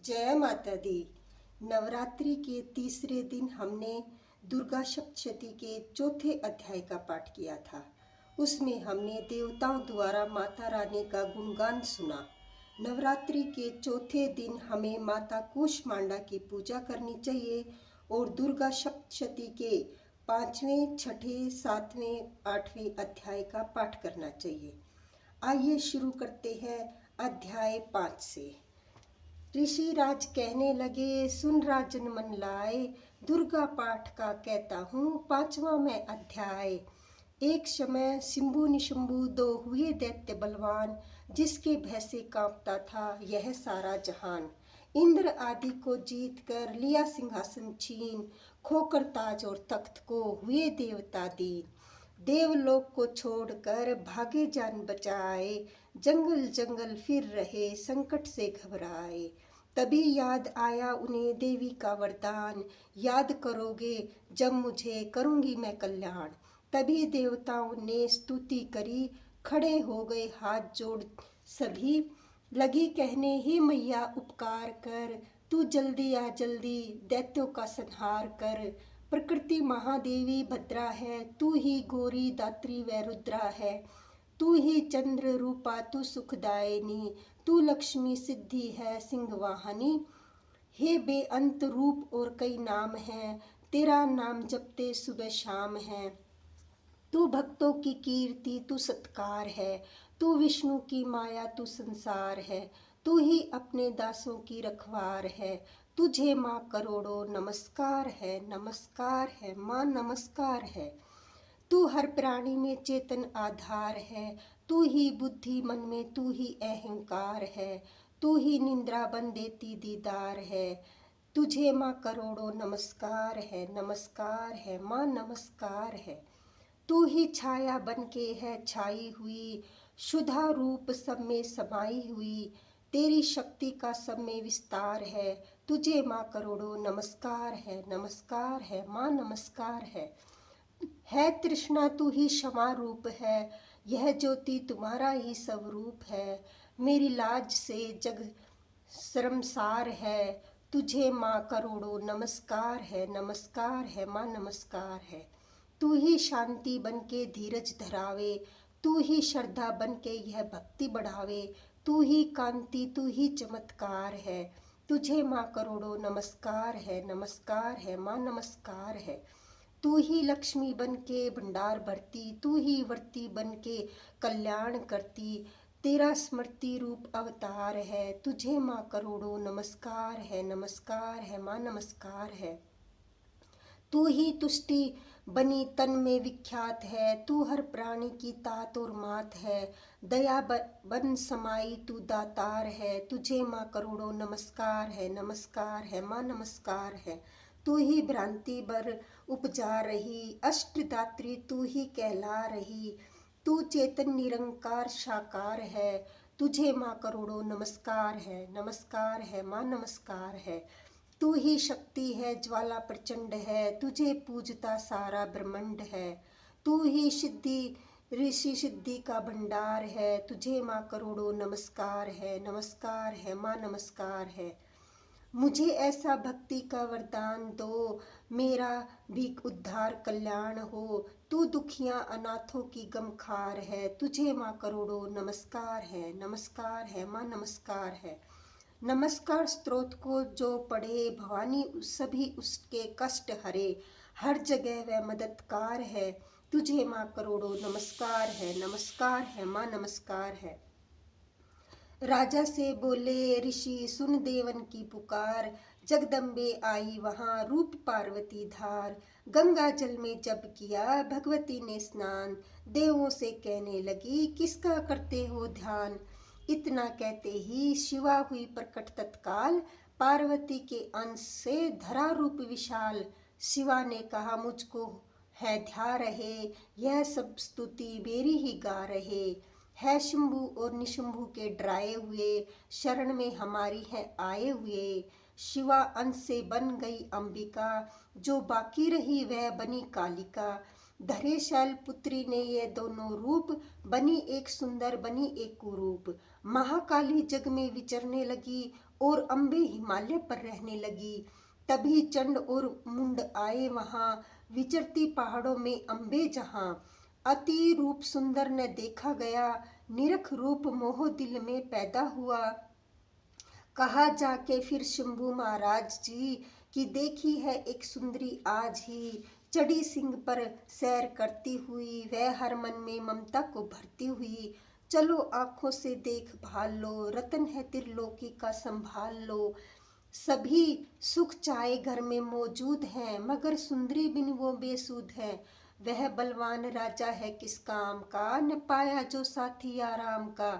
जय माता दी। नवरात्रि के तीसरे दिन हमने दुर्गा सप्तशती के चौथे अध्याय का पाठ किया था। उसमें हमने देवताओं द्वारा माता रानी का गुणगान सुना। नवरात्रि के चौथे दिन हमें माता कूष्मांडा की पूजा करनी चाहिए और दुर्गा सप्तशती के 5वें, 6ठे, 7वें, 8वें अध्याय का पाठ करना चाहिए। आइए शुरू करते हैं अध्याय 5 से। ऋषि राज कहने लगे, सुन राजन मन लाए, दुर्गा पाठ का कहता हूँ 5वां मैं अध्याय। एक समय शिंभु निशंभु दो हुए दैत्य बलवान, जिसके भय से कांपता था यह सारा जहान। इंद्र आदि को जीत कर लिया सिंहासन छीन, खोकर ताज और तख्त को हुए देवता दीन। देवलोक को छोड़कर भागे जान बचाए, जंगल जंगल फिर रहे संकट से घबराए। तभी याद आया उन्हें देवी का वरदान, याद करोगे जब मुझे करूंगी मैं कल्याण। तभी देवताओं ने स्तुति करी, खड़े हो गए हाथ जोड़ सभी। लगी कहने, हे मैया उपकार कर, तू जल्दी आ जल्दी दैत्यों का संहार कर। प्रकृति महादेवी भद्रा है, तू ही गौरी दात्री व रुद्रा है। तू ही चंद्र रूपा तू सुखदायिनी, तू लक्ष्मी सिद्धि है सिंह वाहनी। हे बेअंत रूप और कई नाम हैं, तेरा नाम जपते सुबह शाम है। तू भक्तों की कीर्ति तू सत्कार है, तू विष्णु की माया तू संसार है। तू ही अपने दासों की रखवार है, तुझे माँ करोड़ों नमस्कार है, नमस्कार है माँ नमस्कार है। तू हर प्राणी में चेतन आधार है, तू ही बुद्धि मन में तू ही अहंकार है। तू ही निंद्रा बन देती दीदार है, तुझे माँ करोड़ों नमस्कार है, नमस्कार है माँ नमस्कार है। तू ही छाया बन के है छाई हुई, शुद्धा रूप सब में समाई हुई। तेरी शक्ति का सब में विस्तार है, तुझे माँ करोड़ों नमस्कार है, नमस्कार है माँ नमस्कार है तृष्णा तू ही क्षमा रूप है, यह ज्योति तुम्हारा ही स्वरूप है। मेरी लाज से जग शर्मसार है, तुझे माँ करोड़ों नमस्कार है, नमस्कार है माँ नमस्कार है। तू ही शांति बन के धीरज धरावे, तू ही श्रद्धा बन के यह भक्ति बढ़ावे। तू ही कांति तू ही चमत्कार है, तुझे माँ करोड़ों नमस्कार है, नमस्कार है माँ नमस्कार है। तू ही लक्ष्मी बन के भंडार भरती, तू ही वर्ती बन के कल्याण करती। तेरा स्मृति रूप अवतार है, तुझे माँ करोड़ों नमस्कार है, नमस्कार है माँ नमस्कार है। तू ही तुष्टि बनी तन में विख्यात है, तू हर प्राणी की तात और मात है। दया बन समाई तू दातार है, तुझे माँ करोड़ों नमस्कार है, नमस्कार है माँ नमस्कार है। तू ही भ्रांति बर उपजा रही, अष्टदात्री तू ही कहला रही। तू चेतन निरंकार साकार है, तुझे माँ करोड़ों नमस्कार है, नमस्कार है माँ नमस्कार है। तू ही शक्ति है ज्वाला प्रचंड है, तुझे पूजता सारा ब्रह्मांड है। तू ही सिद्धि ऋषि सिद्धि का भंडार है, तुझे माँ करोड़ों नमस्कार है, नमस्कार है माँ नमस्कार है। मुझे ऐसा भक्ति का वरदान दो, मेरा भी उद्धार कल्याण हो। तू दुखियां अनाथों की गमखार है, तुझे माँ करोड़ों नमस्कार है माँ नमस्कार है। नमस्कार स्तोत्र को जो पढ़े, भवानी सभी उसके कष्ट हरे। हर जगह वह मददगार है, तुझे माँ करोड़ों नमस्कार है माँ नमस्कार है। राजा से बोले ऋषि, सुन देवन की पुकार। जगदम्बे आई वहाँ रूप पार्वती धार। गंगा जल में जब किया भगवती ने स्नान, देवों से कहने लगी किसका करते हो ध्यान। इतना कहते ही शिवा हुई प्रकट तत्काल, पार्वती के अंश से धरा रूप विशाल। शिवा ने कहा मुझको है ध्या रहे, यह सब स्तुति मेरी ही गा रहे। है शंभु और निशंभु के डराए हुए, शरण में हमारी है आए हुए। शिवा अंश से बन गई अंबिका, जो बाकी रही वह बनी कालिका। धरे शैल पुत्री ने ये दोनों रूप, बनी एक सुंदर बनी एक कुरूप। महाकाली जग में विचरने लगी, और अम्बे हिमालय पर रहने लगी। तभी चंड और मुंड आए वहां, विचरती पहाड़ों में अम्बे जहां। अति रूप सुंदर न देखा गया, निरख रूप मोह दिल में पैदा हुआ। कहा जाके फिर शंभू महाराज जी कि देखी है एक सुंदरी आज ही, चढ़ी सिंह पर सैर करती हुई, वह हर मन में ममता को भरती हुई। चलो आंखों से देख भाल लो, रतन है त्रिलोकी का संभाल लो। सभी सुख चाहे घर में मौजूद हैं, मगर सुंदरी बिन वो बेसुध है। वह बलवान राजा है किस काम का, न पाया जो साथी आराम का।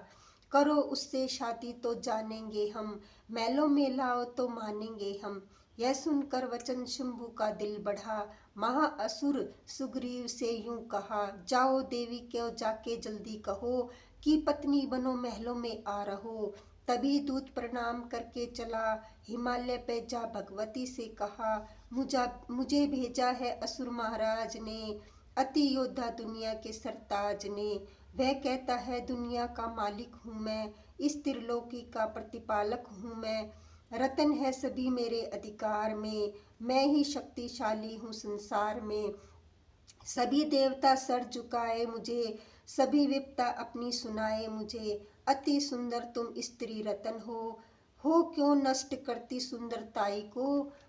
करो उससे शादी तो जानेंगे हम, मैलों में लाओ तो मानेंगे हम। यह सुनकर वचन शंभू का दिल बढ़ा, महाअसुर सुग्रीव से यूं कहा, जाओ देवी को जाके जल्दी कहो कि पत्नी बनो महलों में आ रहो। तभी दूत प्रणाम करके चला, हिमालय पे जा भगवती से कहा, मुझे भेजा है असुर महाराज ने, अति योद्धा दुनिया के सरताज ने। वह कहता है दुनिया का मालिक हूँ मैं, इस त्रिलोकी का प्रतिपालक हूँ मैं। रतन है सभी मेरे अधिकार में, मैं ही शक्तिशाली हूँ संसार में। सभी देवता सर झुकाए मुझे, सभी विपदा अपनी सुनाए मुझे। अति सुंदर तुम स्त्री रतन हो क्यों नष्ट करती सुंदरताई को।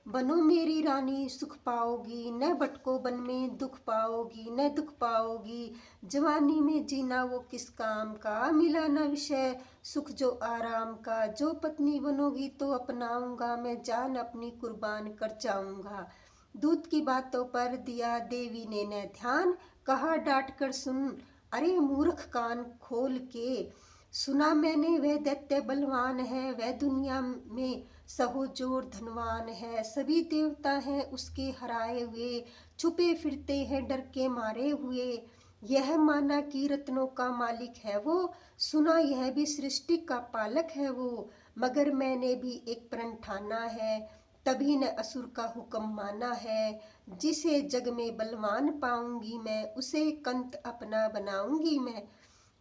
बनो मेरी रानी सुख पाओगी, न भटको वन में दुख पाओगी, न दुख पाओगी। जवानी में जीना वो किस काम का, मिला न विषय सुख जो आराम का। जो पत्नी बनोगी तो अपनाऊंगा, मैं जान अपनी कुर्बान कर जाऊंगा। दूत की बातों पर दिया देवी ने न ध्यान, कहा डांट कर सुन, अरे मूर्ख कान खोल के। सुना मैंने वह दैत्य बलवान है, वह दुनिया में सहो जोर धनवान है। सभी देवता हैं उसके हराए हुए, छुपे फिरते हैं डर के मारे हुए। यह माना कि रत्नों का मालिक है वो, सुना यह भी सृष्टि का पालक है वो। मगर मैंने भी एक प्रण ठाना है, तभी न असुर का हुक्म माना है। जिसे जग में बलवान पाऊंगी मैं, उसे कंत अपना बनाऊंगी मैं।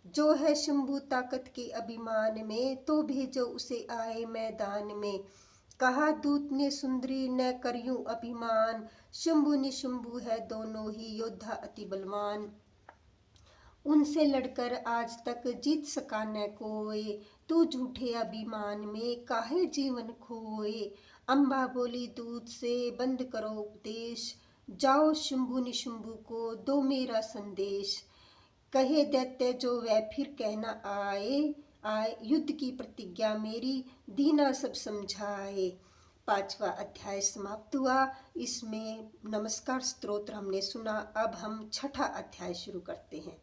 जो है शंभू ताकत के अभिमान में, तो भेजो उसे आए मैदान में। कहा दूत ने सुंदरी न करियूं अभिमान, शंभू निशंभू है दोनों ही योद्धा अति बलवान। उनसे लड़कर आज तक जीत सका न कोई, तू झूठे अभिमान में काहे जीवन खोए। अम्बा बोली दूत से बंद करो उपदेश, जाओ शंभू निशंभू को दो मेरा संदेश। कहे दैत्य जो वह फिर कहना आए युद्ध की प्रतिज्ञा मेरी दीना सब समझाए। 5वां अध्याय समाप्त हुआ। इसमें नमस्कार स्तोत्र हमने सुना। अब हम 6ठा अध्याय शुरू करते हैं।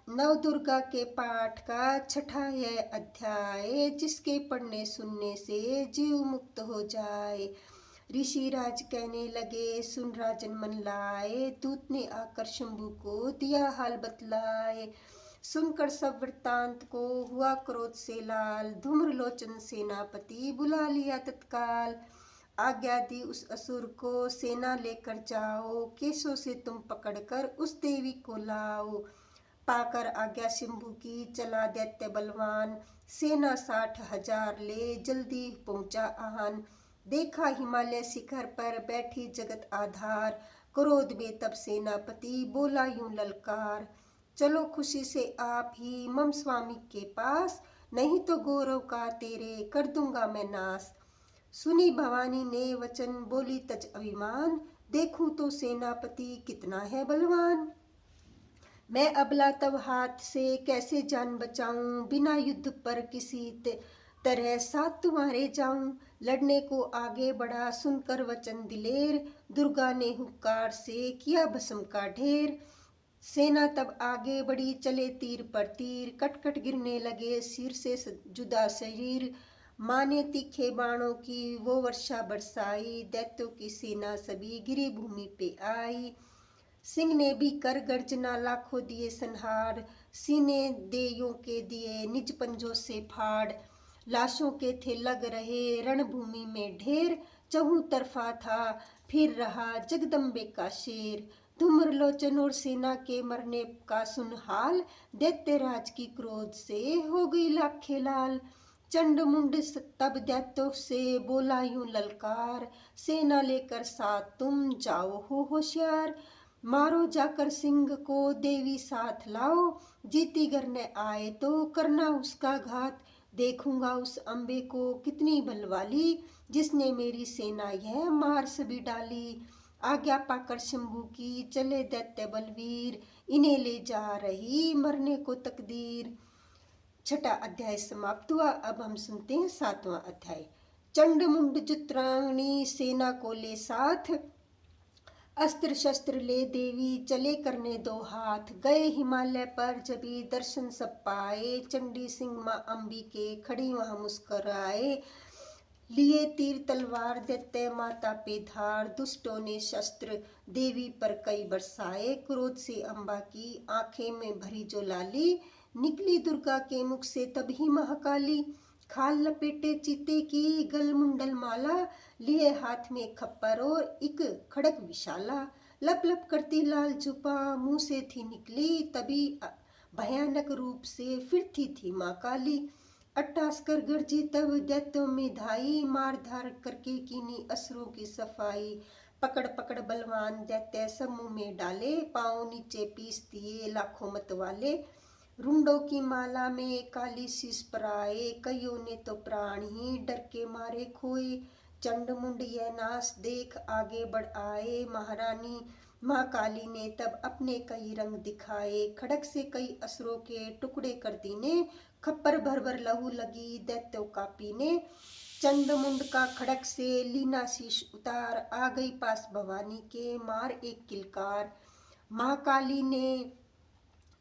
नव दुर्गा के पाठ का 6ठा यह अध्याय, जिसके पढ़ने सुनने से जीव मुक्त हो जाए। ऋषि राज कहने लगे, सुन राजन मन लाए, दूत ने आकर शंभू को दिया हाल बतलाए। सुनकर सब वृत्तांत को हुआ क्रोध से लाल, धूम्रलोचन सेनापति बुला लिया तत्काल। आज्ञा दी उस असुर को, सेना लेकर जाओ, केशों से तुम पकड़कर उस देवी को लाओ। पाकर आज्ञा शंभू की चला दैत्य बलवान, सेना 60,000 ले जल्दी पहुंचा आहान। देखा हिमालय शिखर पर बैठी जगत आधार, क्रोध में तब सेनापति बोला यूं ललकार, चलो खुशी से आप ही मम स्वामी के पास, नहीं तो गौरव का तेरे कर दूंगा मैं नाश। सुनी भवानी ने वचन बोली तज अभिमान, देखूं तो सेनापति कितना है बलवान। मैं अबला तब हाथ से कैसे जान बचाऊं, बिना युद्ध पर किसी तरह साथ तुम्हारे जाऊं। लड़ने को आगे बढ़ा सुनकर वचन दिलेर, दुर्गा ने हुक्कार से किया भस्म का ढेर। सेना तब आगे बढ़ी चले तीर पर तीर, कट कट गिरने लगे सिर से जुदा शरीर। माने तीखे बाणों की वो वर्षा बरसाई, दैत्यों की सेना सभी गिरी भूमि पे आई। सिंह ने भी कर गर्जना लाखों दिए संहार, सीने देयों के दिए निज पंजों से फाड़। लाशों के थे लग रहे रणभूमि में ढेर, चहु तरफा था फिर रहा जगदम्बे का शेर। धूम्रलोचन और सेना के मरने का सुन हाल, दैत्यराज की क्रोध से हो गई लाखे लाल। चंडमुंड तब दैत्यों से बोला यूं ललकार, सेना लेकर साथ तुम जाओ हो होशियार। मारो जाकर सिंह को देवी साथ लाओ, जीती घर न आए तो करना उसका घात। देखूंगा उस अम्बे को कितनी बलवाली, जिसने मेरी सेना यह मार सभी डाली। आज्ञा पाकर शंभू की चले दैत्य बलवीर, इन्हें ले जा रही मरने को तकदीर। छठा अध्याय समाप्त हुआ। अब हम सुनते हैं सातवां अध्याय। चंडमुंड जुत्रांगनी सेना को ले साथ, अस्त्र शस्त्र ले देवी चले करने दो हाथ। गए हिमालय पर जबी दर्शन सब पाए, चंडी सिंह माँ अंबिके खड़ी वहां मुस्कुराए। लिए तीर तलवार दैत्य माता पे धार, दुष्टों ने शस्त्र देवी पर कई बरसाए। क्रोध से अम्बा की आंखें में भरी जो लाली, निकली दुर्गा के मुख से तभी महाकाली। खाल लपेटे चीते की गल मुंडल माला, लिए हाथ में खप्पर और एक खड़क विशाला। लप लप करती लाल जुपा मुंह से थी निकली, तभी भयानक रूप से फिरती थी माँ काली। अट्टास कर गर्जी तब दैत्यों में धाई, मार धार करके कीनी असुरों की सफाई। पकड़ पकड़ बलवान दैत्य सब मुंह में डाले, पाँव नीचे पीस दिए लाखों मत वाले। रुंडों की माला में काली शीश पराए, कईयों ने तो प्राण ही डर के मारे खोए। चंडमुंड यह नाश देख आगे बढ़ आए, महारानी माँ काली ने तब अपने कई रंग दिखाए। खड़क से कई असुरों के टुकड़े कर दीने, खप्पर भर भर लहू लगी दैत्यों का पीने। चंडमुंड का खड़क से लीना शीश उतार, आ गई पास भवानी के मार एक किलकार। महाकाली ने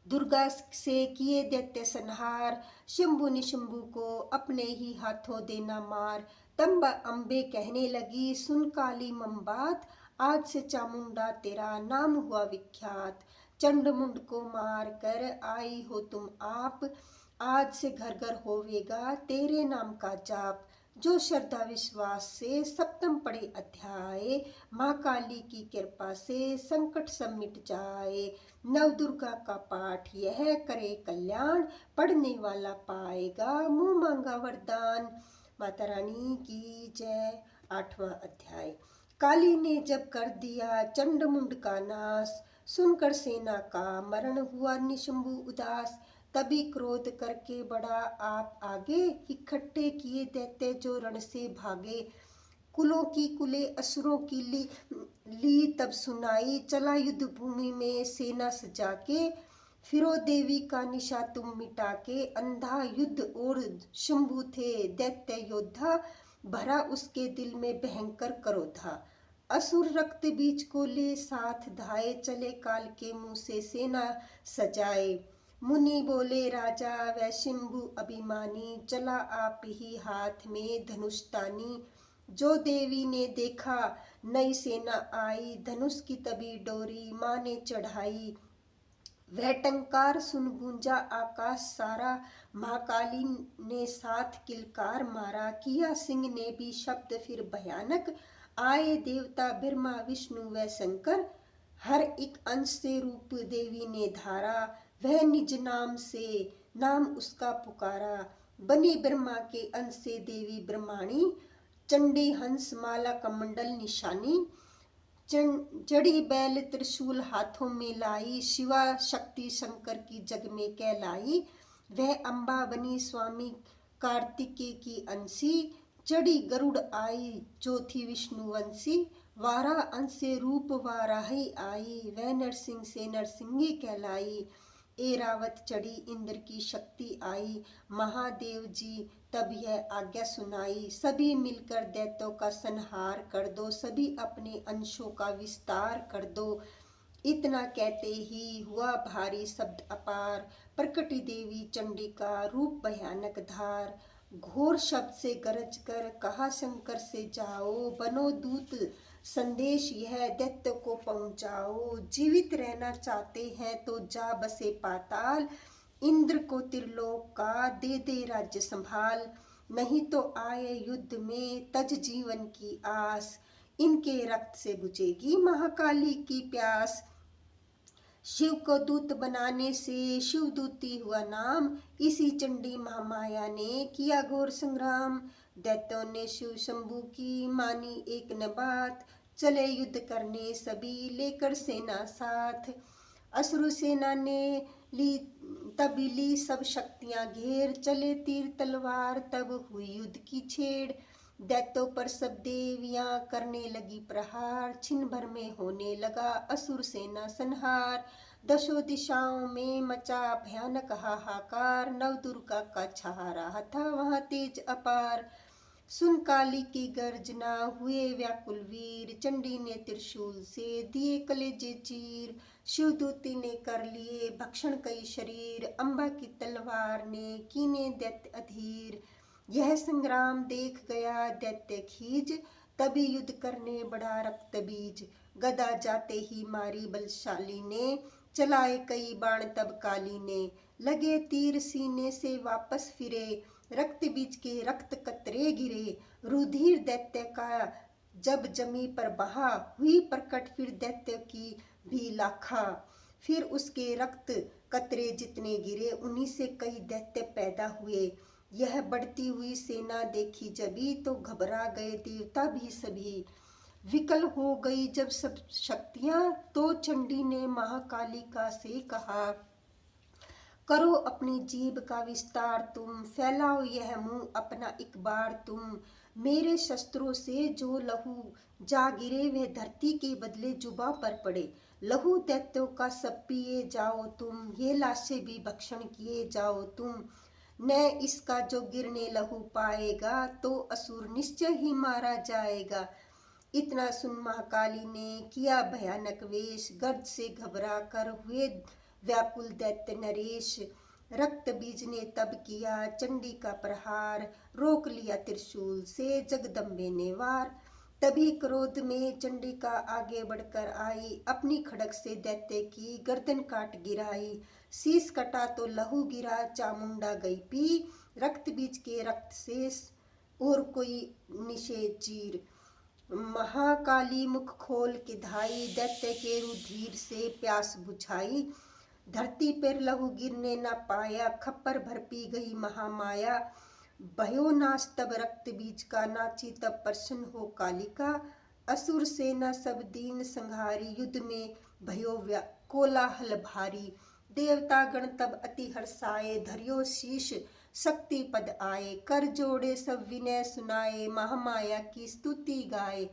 दुर्गा से किए दैत्य संहार, शंभु निशंभु को अपने ही हाथों देना मार। तब अम्बे कहने लगी सुन काली मम बात, आज से चामुंडा तेरा नाम हुआ विख्यात। चंडमुंड को मार कर आई हो तुम आप, आज से घर घर होवेगा तेरे नाम का जाप। जो श्रद्धा विश्वास से सप्तम पढ़े अध्याय, माँ काली की कृपा से संकट सब मिट जाए। नव दुर्गा का पाठ यह करे कल्याण, पढ़ने वाला पाएगा मुंह मांगा वरदान। माता रानी की जय। आठवां अध्याय। काली ने जब कर दिया चंडमुंड का नाश, सुनकर सेना का मरण हुआ निशंभु उदास। तभी क्रोध करके बढ़ा आप आगे, इकट्ठे किए दैत्य जो रण से भागे। कुलों की कुले असुरों की ली तब सुनाई, चला युद्ध भूमि में सेना सजा के। फिरो देवी का निशा तुम मिटा के, अंधा युद्ध और शंभु थे दैत्य योद्धा, भरा उसके दिल में भयंकर क्रोधा। असुर रक्त बीज को ले साथ धाये, चले काल के मुंह से सेना सजाए। मुनि बोले राजा वै शंभु अभिमानी, चला आप ही हाथ में धनुष तानी। जो देवी ने देखा नई सेना आई, धनुष की तभी डोरी माँ ने चढ़ाई। वह टंकार सुन गूंजा आकाश सारा, महाकाली ने साथ किलकार मारा। किया सिंह ने भी शब्द फिर भयानक, आए देवता ब्रह्मा विष्णु व शंकर। हर एक अंश से रूप देवी ने धारा, वह निज नाम से नाम उसका पुकारा। बनी ब्रह्मा के अंश से देवी ब्रह्माणी, चंडी हंस माला कमंडल निशानी। जड़ी बैल त्रिशूल हाथों में लाई, शिवा शक्ति शंकर की जग में कहलाई। वह अम्बा बनी स्वामी कार्तिकेय की अंशी, चढ़ी गरुड़ आई जो थी विष्णुवंशी। वारा अंश से रूप वाराही आई, वह नरसिंह से नरसिंही कहलाई। एरावत चढ़ी इंद्र की शक्ति आई, महादेव जी तब यह आज्ञा सुनाई। सभी मिलकर दैत्यों का संहार कर दो, सभी अपने अंशों का विस्तार कर दो। इतना कहते ही हुआ भारी शब्द अपार, प्रकटी देवी चंडी का रूप भयानक धार। घोर शब्द से गरज कर कहा शंकर से जाओ, बनो दूत संदेश यह दैत्य को पहुंचाओ। जीवित रहना चाहते हैं तो जा बसे पाताल, इंद्र को त्रिलोक का दे दे राज्य संभाल। नहीं तो आए युद्ध में तज जीवन की आस, इनके रक्त से बुझेगी महाकाली की प्यास। शिव को दूत बनाने से शिवदूती हुआ नाम। इसी चंडी महामाया ने किया घोर संग्राम। दैत्यों ने शिव शंभू की मानी एक न बात, चले युद्ध करने सभी लेकर सेना साथ। असुर सेना ने ली तब ली सब शक्तियां घेर, चले तीर तलवार तब हुई युद्ध की छेड़। दैत्यों पर सब देवियां करने लगी प्रहार, छिन भर में होने लगा असुर सेना संहार। दशों दिशाओं में मचा भयानक हाहाकार, नव दुर्गा का छा रहा था वहां तेज अपार। सुन काली की गर्जना हुए व्याकुल वीर, चंडी ने त्रिशूल से दिए कलेजे चीर। शिवदूती ने कर लिए भक्षण कई शरीर, अम्बा की तलवार ने कीने दैत्य अधीर। यह संग्राम देख गया दैत्य खीज, तभी युद्ध करने बढ़ा रक्त बीज। गदा जाते ही मारी बलशाली ने, चलाए कई बाण तब काली ने। लगे तीर सीने से वापस फिरे, रक्त बीज के रक्त कतरे गिरे। रुधिर दैत्य का जब जमी पर बहा, हुई प्रकट फिर दैत्य की भी लाखा। फिर उसके रक्त कतरे जितने गिरे, उन्हीं से कई दैत्य पैदा हुए। यह बढ़ती हुई सेना देखी जभी, तो घबरा गए देवता भी सभी। विकल हो गई जब सब शक्तियां, तो चंडी ने महाकालिका से कहा, करो अपनी जीभ का विस्तार तुम, फैलाओ यह मुंह अपना एक बार तुम। मेरे शस्त्रों से जो लहू जा गिरे, वह धरती के बदले जुबां पर पड़े। लहू दैत्यों का सब पिए जाओ तुम, ये लाशें भी भक्षण किए जाओ तुम। न इसका जो गिरने लहू पाएगा, तो असुर निश्चय ही मारा जाएगा। इतना सुन महाकाली ने किया भयानक वेश, गर्द से घबरा कर हुए व्याकुल दैत्य नरेश। रक्त बीज ने तब किया चंडी का प्रहार, रोक लिया त्रिशूल से जगदम्बे ने वार। तभी क्रोध में चंडिका आगे बढ़कर आई, अपनी खड़ग से दैत्य की गर्दन काट गिराई। शीश कटा तो लहू गिरा, चामुंडा गई पी, रक्त बीज के रक्त से और कोई निषेध चीर। महाकाली मुख खोल के धाई, दैत्य के रुधिर से प्यास बुझाई। धरती पर लहू गिरने न पाया, खप्पर भर पी गई महामाया। भयो नाश तब रक्त बीज का, नाची तब प्रसन्न हो कालिका। असुर सेना सब दीन संहारी, युद्ध में भयो कोलाहल भारी। देवता गण तब अति हर्षाए, धरियो शीश शक्ति पद आए। कर जोड़े सब विनय सुनाए, महामाया की स्तुति गाए।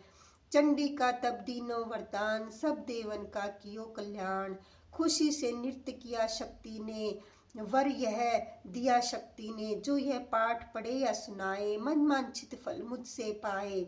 चंडी का तब दीनों वरदान, सब देवन का कियो कल्याण। खुशी से नृत्य किया शक्ति ने, वर यह दिया शक्ति ने। जो यह पाठ पढ़े या सुनाए, मन वांछित फल मुझसे पाए।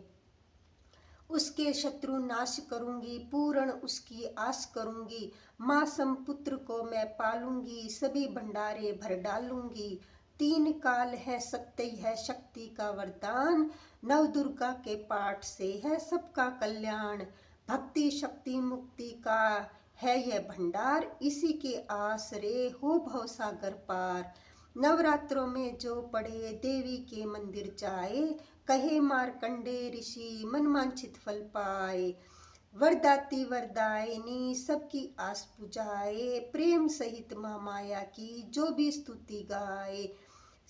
उसके शत्रु नाश करूंगी, पूर्ण उसकी आस करूंगी। माँ समपुत्र को मैं पालूंगी, सभी भंडारे भर डालूंगी। तीन काल है सत्य है शक्ति का वरदान, नव दुर्गा के पाठ से है सबका कल्याण। भक्ति शक्ति मुक्ति का है यह भंडार, इसी के आसरे हो भवसागर पार। नवरात्रों में जो पढ़े देवी के मंदिर जाए, कहे मार्कंडे ऋषि मन वांछित फल पाए। वरदाती वरदायिनी सबकी आस पुजाए, प्रेम सहित महामाया की जो भी स्तुति गाए।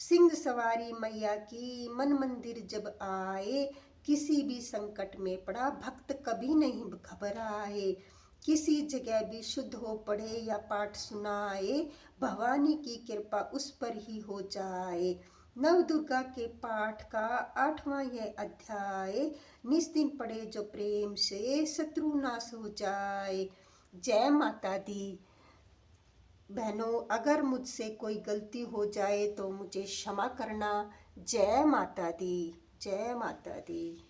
सिंह सवारी मैया की मन मंदिर जब आए, किसी भी संकट में पड़ा भक्त कभी नहीं घबराए। किसी जगह भी शुद्ध हो पढ़े या पाठ सुनाए, भवानी की कृपा उस पर ही हो जाए। नव दुर्गा के पाठ का 8वां यह अध्याय, निस्दिन पढ़े जो प्रेम से शत्रु नाश हो जाए। जय माता दी। बहनों, अगर मुझसे कोई गलती हो जाए तो मुझे क्षमा करना। जय माता दी, जय माता दी।